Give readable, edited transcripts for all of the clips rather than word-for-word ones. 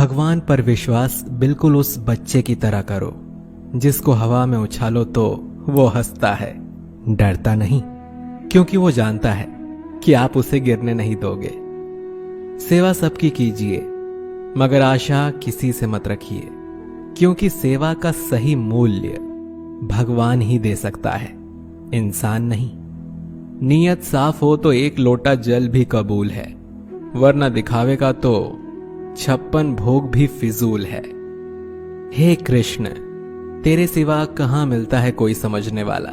भगवान पर विश्वास बिल्कुल उस बच्चे की तरह करो जिसको हवा में उछालो तो वो हंसता है, डरता नहीं, क्योंकि वो जानता है कि आप उसे गिरने नहीं दोगे। सेवा सबकी कीजिए, मगर आशा किसी से मत रखिए, क्योंकि सेवा का सही मूल्य भगवान ही दे सकता है, इंसान नहीं। नीयत साफ हो तो एक लोटा जल भी कबूल है, वरना दिखावे का तो 56 भोग भी फिजूल है। हे कृष्ण, तेरे सिवा कहां मिलता है कोई समझने वाला।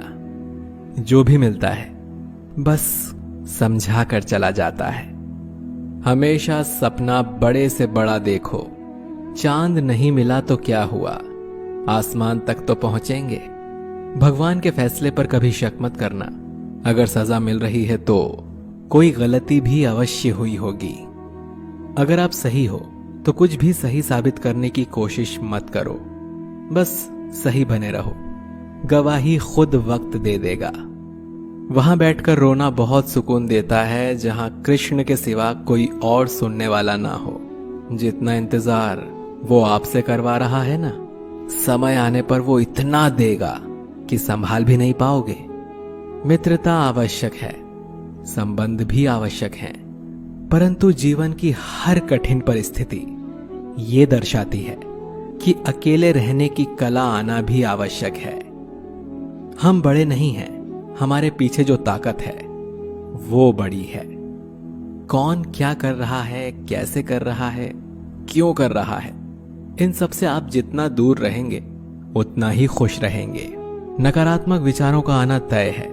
जो भी मिलता है बस समझा कर चला जाता है। हमेशा सपना बड़े से बड़ा देखो, चांद नहीं मिला तो क्या हुआ, आसमान तक तो पहुंचेंगे। भगवान के फैसले पर कभी शक मत करना, अगर सजा मिल रही है तो कोई गलती भी अवश्य हुई होगी। अगर आप सही हो तो कुछ भी सही साबित करने की कोशिश मत करो, बस सही बने रहो, गवाही खुद वक्त दे देगा। वहां बैठकर रोना बहुत सुकून देता है जहां कृष्ण के सिवा कोई और सुनने वाला ना हो। जितना इंतजार वो आपसे करवा रहा है ना, समय आने पर वो इतना देगा कि संभाल भी नहीं पाओगे। मित्रता आवश्यक है, संबंध भी आवश्यक है, परंतु जीवन की हर कठिन परिस्थिति ये दर्शाती है कि अकेले रहने की कला आना भी आवश्यक है। हम बड़े नहीं हैं, हमारे पीछे जो ताकत है वो बड़ी है। कौन क्या कर रहा है, कैसे कर रहा है, क्यों कर रहा है, इन सब से आप जितना दूर रहेंगे उतना ही खुश रहेंगे। नकारात्मक विचारों का आना तय है,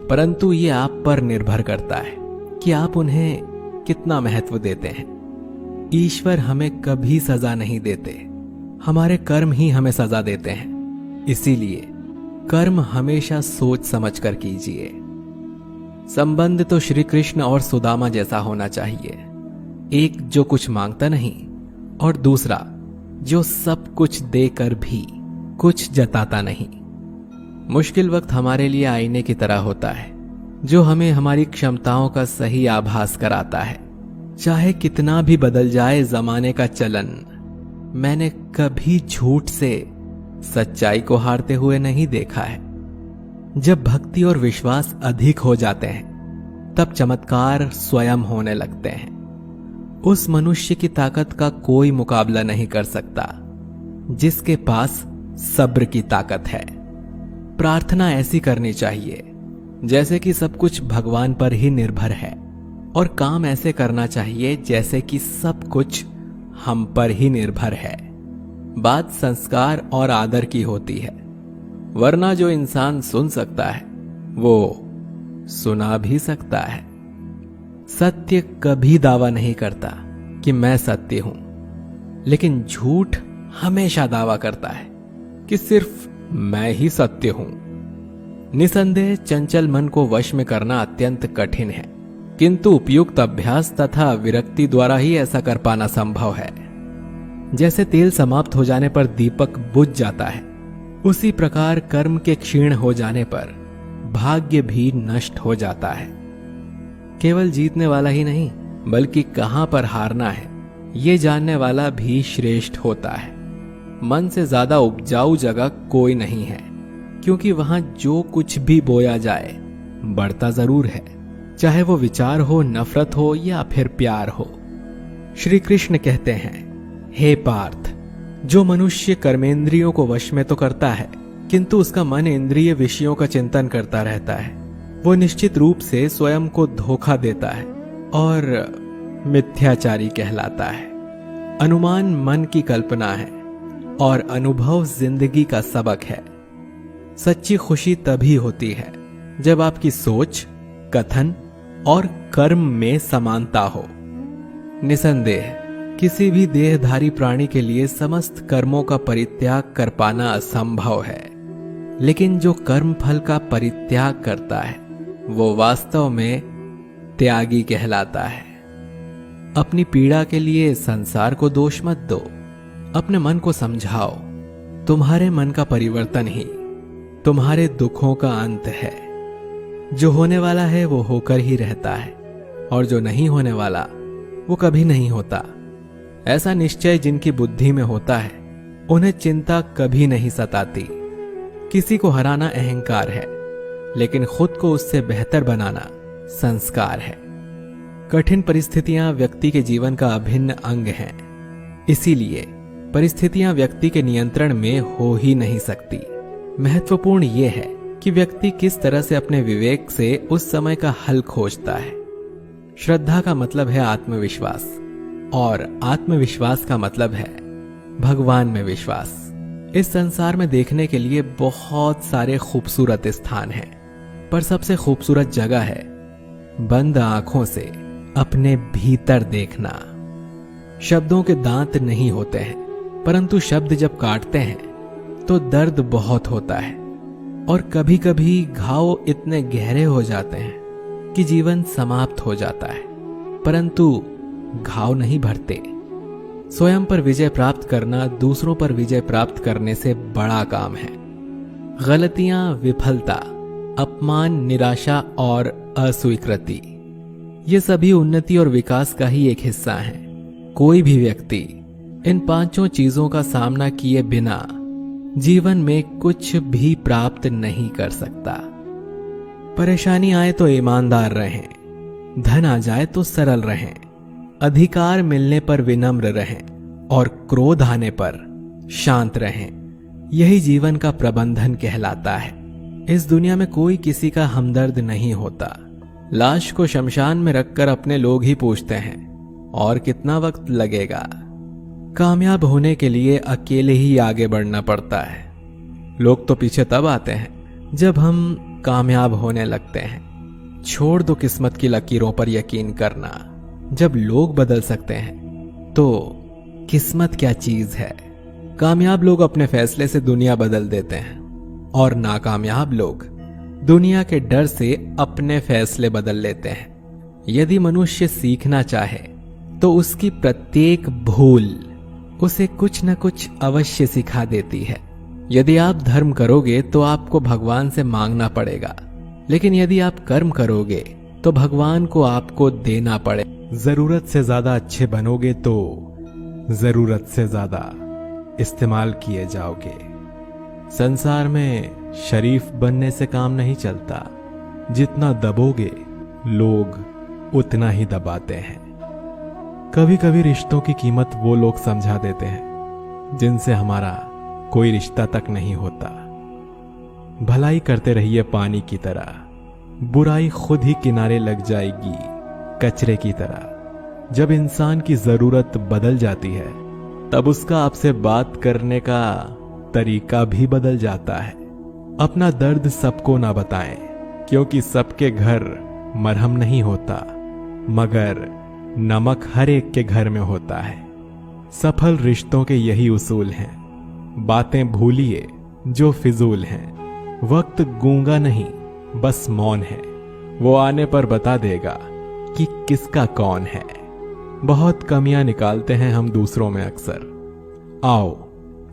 परंतु ये आप पर निर्भर करता है कि आप उन्हें कितना महत्व देते हैं। ईश्वर हमें कभी सजा नहीं देते, हमारे कर्म ही हमें सजा देते हैं। इसीलिए कर्म हमेशा सोच समझ कर कीजिए। संबंध तो श्री कृष्ण और सुदामा जैसा होना चाहिए, एक जो कुछ मांगता नहीं और दूसरा जो सब कुछ देकर भी कुछ जताता नहीं। मुश्किल वक्त हमारे लिए आईने की तरह होता है, जो हमें हमारी क्षमताओं का सही आभास कराता है। चाहे कितना भी बदल जाए जमाने का चलन, मैंने कभी झूठ से सच्चाई को हारते हुए नहीं देखा है। जब भक्ति और विश्वास अधिक हो जाते हैं तब चमत्कार स्वयं होने लगते हैं। उस मनुष्य की ताकत का कोई मुकाबला नहीं कर सकता जिसके पास सब्र की ताकत है। प्रार्थना ऐसी करनी चाहिए जैसे कि सब कुछ भगवान पर ही निर्भर है, और काम ऐसे करना चाहिए जैसे कि सब कुछ हम पर ही निर्भर है। बात संस्कार और आदर की होती है, वरना जो इंसान सुन सकता है वो सुना भी सकता है। सत्य कभी दावा नहीं करता कि मैं सत्य हूं, लेकिन झूठ हमेशा दावा करता है कि सिर्फ मैं ही सत्य हूं। निसंदेह चंचल मन को वश में करना अत्यंत कठिन है, किंतु उपयुक्त अभ्यास तथा विरक्ति द्वारा ही ऐसा कर पाना संभव है। जैसे तेल समाप्त हो जाने पर दीपक बुझ जाता है, उसी प्रकार कर्म के क्षीण हो जाने पर भाग्य भी नष्ट हो जाता है। केवल जीतने वाला ही नहीं, बल्कि कहां पर हारना है ये जानने वाला भी श्रेष्ठ होता है। मन से ज्यादा उपजाऊ जगह कोई नहीं है, क्योंकि वहां जो कुछ भी बोया जाए बढ़ता जरूर है, चाहे वो विचार हो, नफरत हो या फिर प्यार हो। श्री कृष्ण कहते हैं, हे पार्थ, जो मनुष्य कर्मेंद्रियों को वश में तो करता है किंतु उसका मन इंद्रिय विषयों का चिंतन करता रहता है, वो निश्चित रूप से स्वयं को धोखा देता है और मिथ्याचारी कहलाता है। अनुमान मन की कल्पना है और अनुभव जिंदगी का सबक है। सच्ची खुशी तभी होती है जब आपकी सोच, कथन और कर्म में समानता हो। निसंदेह किसी भी देहधारी प्राणी के लिए समस्त कर्मों का परित्याग कर पाना असंभव है, लेकिन जो कर्म फल का परित्याग करता है वो वास्तव में त्यागी कहलाता है। अपनी पीड़ा के लिए संसार को दोष मत दो, अपने मन को समझाओ। तुम्हारे मन का परिवर्तन ही तुम्हारे दुखों का अंत है। जो होने वाला है वो होकर ही रहता है, और जो नहीं होने वाला वो कभी नहीं होता। ऐसा निश्चय जिनकी बुद्धि में होता है उन्हें चिंता कभी नहीं सताती। किसी को हराना अहंकार है, लेकिन खुद को उससे बेहतर बनाना संस्कार है। कठिन परिस्थितियां व्यक्ति के जीवन का अभिन्न अंग हैं, इसीलिए परिस्थितियां व्यक्ति के नियंत्रण में हो ही नहीं सकती। महत्वपूर्ण यह है कि व्यक्ति किस तरह से अपने विवेक से उस समय का हल खोजता है। श्रद्धा का मतलब है आत्मविश्वास, और आत्मविश्वास का मतलब है भगवान में विश्वास। इस संसार में देखने के लिए बहुत सारे खूबसूरत स्थान हैं, पर सबसे खूबसूरत जगह है बंद आंखों से अपने भीतर देखना। शब्दों के दांत नहीं होते हैं, परंतु शब्द जब काटते हैं तो दर्द बहुत होता है, और कभी कभी घाव इतने गहरे हो जाते हैं कि जीवन समाप्त हो जाता है, परंतु घाव नहीं भरते। स्वयं पर विजय प्राप्त करना दूसरों पर विजय प्राप्त करने से बड़ा काम है। गलतियां, विफलता, अपमान, निराशा और अस्वीकृति, ये सभी उन्नति और विकास का ही एक हिस्सा है। कोई भी व्यक्ति इन पांचों चीजों का सामना किए बिना जीवन में कुछ भी प्राप्त नहीं कर सकता। परेशानी आए तो ईमानदार रहें, धन आ जाए तो सरल रहें, अधिकार मिलने पर विनम्र रहें, और क्रोध आने पर शांत रहें। यही जीवन का प्रबंधन कहलाता है। इस दुनिया में कोई किसी का हमदर्द नहीं होता। लाश को शमशान में रखकर अपने लोग ही पूछते हैं और कितना वक्त लगेगा। कामयाब होने के लिए अकेले ही आगे बढ़ना पड़ता है। लोग तो पीछे तब आते हैं जब हम कामयाब होने लगते हैं। छोड़ दो किस्मत की लकीरों पर यकीन करना। जब लोग बदल सकते हैं तो किस्मत क्या चीज है। कामयाब लोग अपने फैसले से दुनिया बदल देते हैं, और नाकामयाब लोग दुनिया के डर से अपने फैसले बदल लेते हैं। यदि मनुष्य सीखना चाहे तो उसकी प्रत्येक भूल उसे कुछ न कुछ अवश्य सिखा देती है। यदि आप धर्म करोगे तो आपको भगवान से मांगना पड़ेगा, लेकिन यदि आप कर्म करोगे तो भगवान को आपको देना पड़े। जरूरत से ज्यादा अच्छे बनोगे तो जरूरत से ज्यादा इस्तेमाल किए जाओगे। संसार में शरीफ बनने से काम नहीं चलता। जितना दबोगे लोग उतना ही दबाते हैं। कभी कभी रिश्तों की कीमत वो लोग समझा देते हैं जिनसे हमारा कोई रिश्ता तक नहीं होता। भलाई करते रहिए पानी की तरह, बुराई खुद ही किनारे लग जाएगी कचरे की तरह। जब इंसान की जरूरत बदल जाती है तब उसका आपसे बात करने का तरीका भी बदल जाता है। अपना दर्द सबको ना बताएं, क्योंकि सबके घर मरहम नहीं होता, मगर नमक हर एक के घर में होता है। सफल रिश्तों के यही उसूल हैं। बातें भूलिए जो फिजूल हैं। वक्त गूंगा नहीं, बस मौन है। वो आने पर बता देगा कि किसका कौन है। बहुत कमियां निकालते हैं हम दूसरों में अक्सर। आओ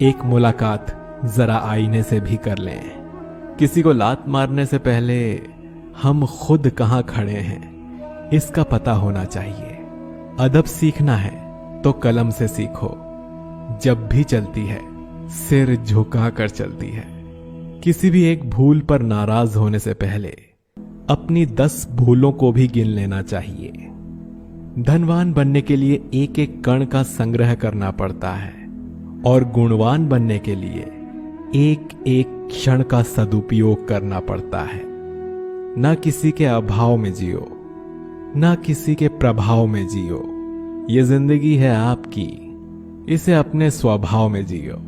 एक मुलाकात जरा आईने से भी कर लें। किसी को लात मारने से पहले हम खुद कहां खड़े हैं इसका पता होना चाहिए। अदब सीखना है तो कलम से सीखो। जब भी चलती है सिर झुका कर चलती है। किसी भी एक भूल पर नाराज होने से पहले अपनी 10 भूलों को भी गिन लेना चाहिए। धनवान बनने के लिए एक एक कण का संग्रह करना पड़ता है, और गुणवान बनने के लिए एक एक क्षण का सदुपयोग करना पड़ता है। ना किसी के अभाव में जियो, ना किसी के प्रभाव में जियो। ये जिंदगी है आपकी, इसे अपने स्वभाव में जियो।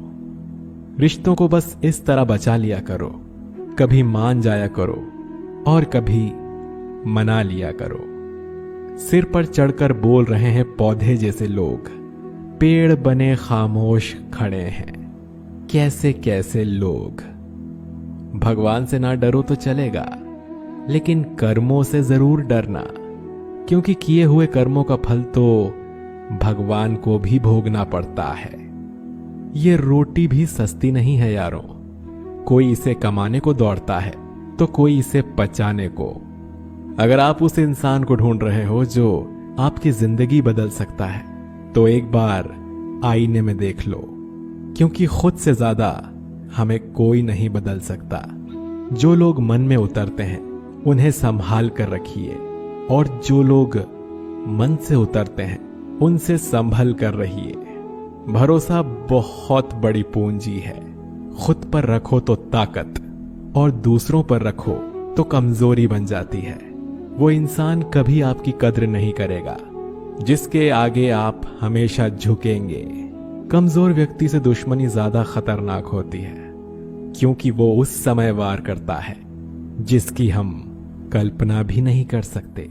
रिश्तों को बस इस तरह बचा लिया करो, कभी मान जाया करो और कभी मना लिया करो। सिर पर चढ़कर बोल रहे हैं पौधे जैसे लोग, पेड़ बने खामोश खड़े हैं कैसे कैसे लोग। भगवान से ना डरो तो चलेगा, लेकिन कर्मों से जरूर डरना, क्योंकि किए हुए कर्मों का फल तो भगवान को भी भोगना पड़ता है। ये रोटी भी सस्ती नहीं है यारों। कोई इसे कमाने को दौड़ता है तो कोई इसे पचाने को। अगर आप उस इंसान को ढूंढ रहे हो जो आपकी जिंदगी बदल सकता है, तो एक बार आईने में देख लो, क्योंकि खुद से ज्यादा हमें कोई नहीं बदल सकता। जो लोग मन में उतरते हैं उन्हें संभाल कर रखिए, और जो लोग मन से उतरते हैं उनसे संभल कर रहिए। भरोसा बहुत बड़ी पूंजी है। खुद पर रखो तो ताकत, और दूसरों पर रखो तो कमजोरी बन जाती है। वो इंसान कभी आपकी कद्र नहीं करेगा जिसके आगे आप हमेशा झुकेंगे। कमजोर व्यक्ति से दुश्मनी ज्यादा खतरनाक होती है, क्योंकि वो उस समय वार करता है जिसकी हम कल्पना भी नहीं कर सकते।